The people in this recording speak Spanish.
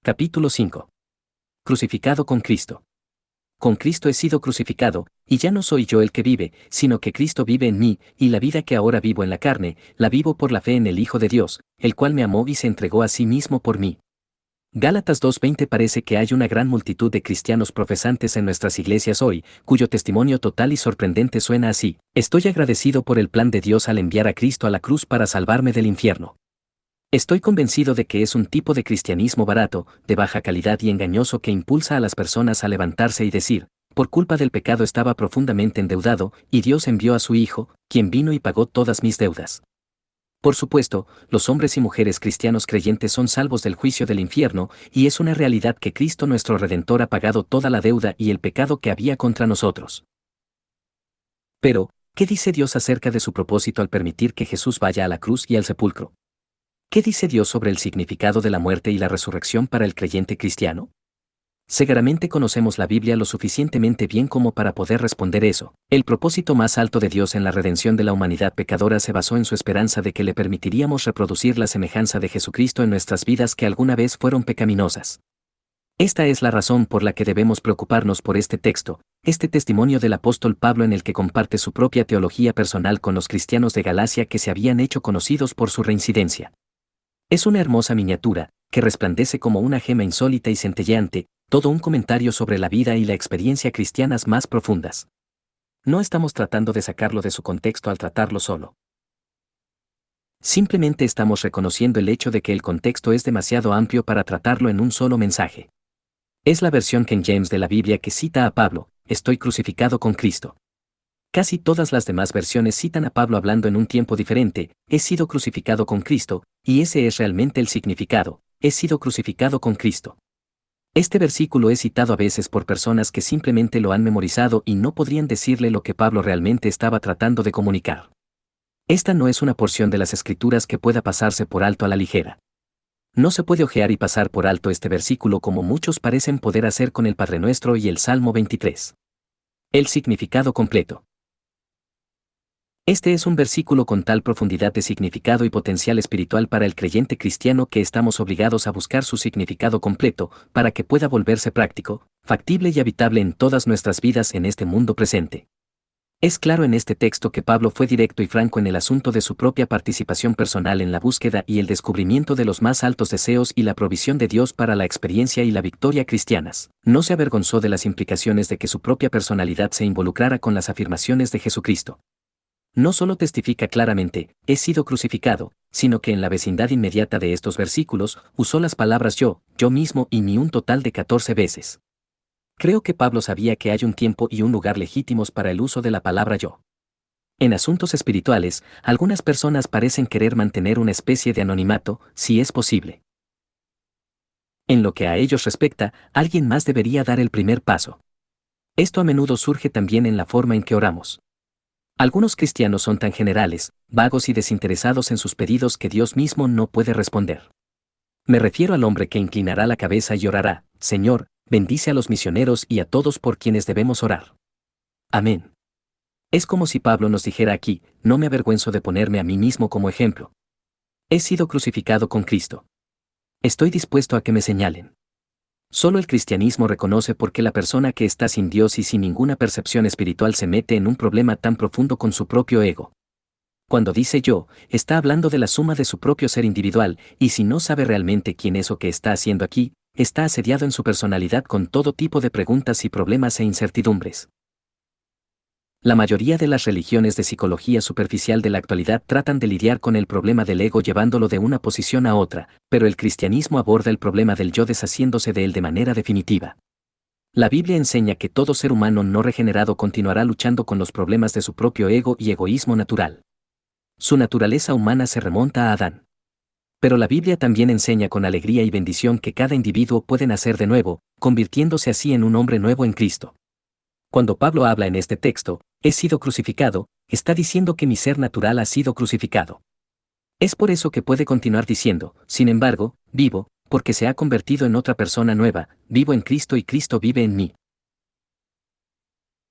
Capítulo 5. Crucificado con Cristo. Con Cristo he sido crucificado, y ya no soy yo el que vive, sino que Cristo vive en mí, y la vida que ahora vivo en la carne, la vivo por la fe en el Hijo de Dios, el cual me amó y se entregó a sí mismo por mí. Gálatas 2:20. Parece que hay una gran multitud de cristianos profesantes en nuestras iglesias hoy, cuyo testimonio total y sorprendente suena así: estoy agradecido por el plan de Dios al enviar a Cristo a la cruz para salvarme del infierno. Estoy convencido de que es un tipo de cristianismo barato, de baja calidad y engañoso que impulsa a las personas a levantarse y decir: por culpa del pecado estaba profundamente endeudado, y Dios envió a su Hijo, quien vino y pagó todas mis deudas. Por supuesto, los hombres y mujeres cristianos creyentes son salvos del juicio del infierno, y es una realidad que Cristo nuestro Redentor ha pagado toda la deuda y el pecado que había contra nosotros. Pero, ¿qué dice Dios acerca de su propósito al permitir que Jesús vaya a la cruz y al sepulcro? ¿Qué dice Dios sobre el significado de la muerte y la resurrección para el creyente cristiano? Seguramente conocemos la Biblia lo suficientemente bien como para poder responder eso. El propósito más alto de Dios en la redención de la humanidad pecadora se basó en su esperanza de que le permitiríamos reproducir la semejanza de Jesucristo en nuestras vidas que alguna vez fueron pecaminosas. Esta es la razón por la que debemos preocuparnos por este texto, este testimonio del apóstol Pablo en el que comparte su propia teología personal con los cristianos de Galacia que se habían hecho conocidos por su reincidencia. Es una hermosa miniatura, que resplandece como una gema insólita y centelleante, todo un comentario sobre la vida y la experiencia cristianas más profundas. No estamos tratando de sacarlo de su contexto al tratarlo solo. Simplemente estamos reconociendo el hecho de que el contexto es demasiado amplio para tratarlo en un solo mensaje. Es la versión King James de la Biblia que cita a Pablo: estoy crucificado con Cristo. Casi todas las demás versiones citan a Pablo hablando en un tiempo diferente: he sido crucificado con Cristo, y ese es realmente el significado: he sido crucificado con Cristo. Este versículo es citado a veces por personas que simplemente lo han memorizado y no podrían decirle lo que Pablo realmente estaba tratando de comunicar. Esta no es una porción de las Escrituras que pueda pasarse por alto a la ligera. No se puede ojear y pasar por alto este versículo como muchos parecen poder hacer con el Padre Nuestro y el Salmo 23. El significado completo. Este es un versículo con tal profundidad de significado y potencial espiritual para el creyente cristiano que estamos obligados a buscar su significado completo, para que pueda volverse práctico, factible y habitable en todas nuestras vidas en este mundo presente. Es claro en este texto que Pablo fue directo y franco en el asunto de su propia participación personal en la búsqueda y el descubrimiento de los más altos deseos y la provisión de Dios para la experiencia y la victoria cristianas. No se avergonzó de las implicaciones de que su propia personalidad se involucrara con las afirmaciones de Jesucristo. No solo testifica claramente, he sido crucificado, sino que en la vecindad inmediata de estos versículos, usó las palabras yo mismo y ni un total de 14 veces. Creo que Pablo sabía que hay un tiempo y un lugar legítimos para el uso de la palabra yo. En asuntos espirituales, algunas personas parecen querer mantener una especie de anonimato, si es posible. En lo que a ellos respecta, alguien más debería dar el primer paso. Esto a menudo surge también en la forma en que oramos. Algunos cristianos son tan generales, vagos y desinteresados en sus pedidos que Dios mismo no puede responder. Me refiero al hombre que inclinará la cabeza y orará: Señor, bendice a los misioneros y a todos por quienes debemos orar. Amén. Es como si Pablo nos dijera aquí: no me avergüenzo de ponerme a mí mismo como ejemplo. He sido crucificado con Cristo. Estoy dispuesto a que me señalen. Solo el cristianismo reconoce por qué la persona que está sin Dios y sin ninguna percepción espiritual se mete en un problema tan profundo con su propio ego. Cuando dice yo, está hablando de la suma de su propio ser individual, y si no sabe realmente quién es o qué está haciendo aquí, está asediado en su personalidad con todo tipo de preguntas y problemas e incertidumbres. La mayoría de las religiones de psicología superficial de la actualidad tratan de lidiar con el problema del ego llevándolo de una posición a otra, pero el cristianismo aborda el problema del yo deshaciéndose de él de manera definitiva. La Biblia enseña que todo ser humano no regenerado continuará luchando con los problemas de su propio ego y egoísmo natural. Su naturaleza humana se remonta a Adán. Pero la Biblia también enseña con alegría y bendición que cada individuo puede nacer de nuevo, convirtiéndose así en un hombre nuevo en Cristo. Cuando Pablo habla en este texto, he sido crucificado, está diciendo que mi ser natural ha sido crucificado. Es por eso que puede continuar diciendo: sin embargo, vivo, porque se ha convertido en otra persona nueva, vivo en Cristo y Cristo vive en mí.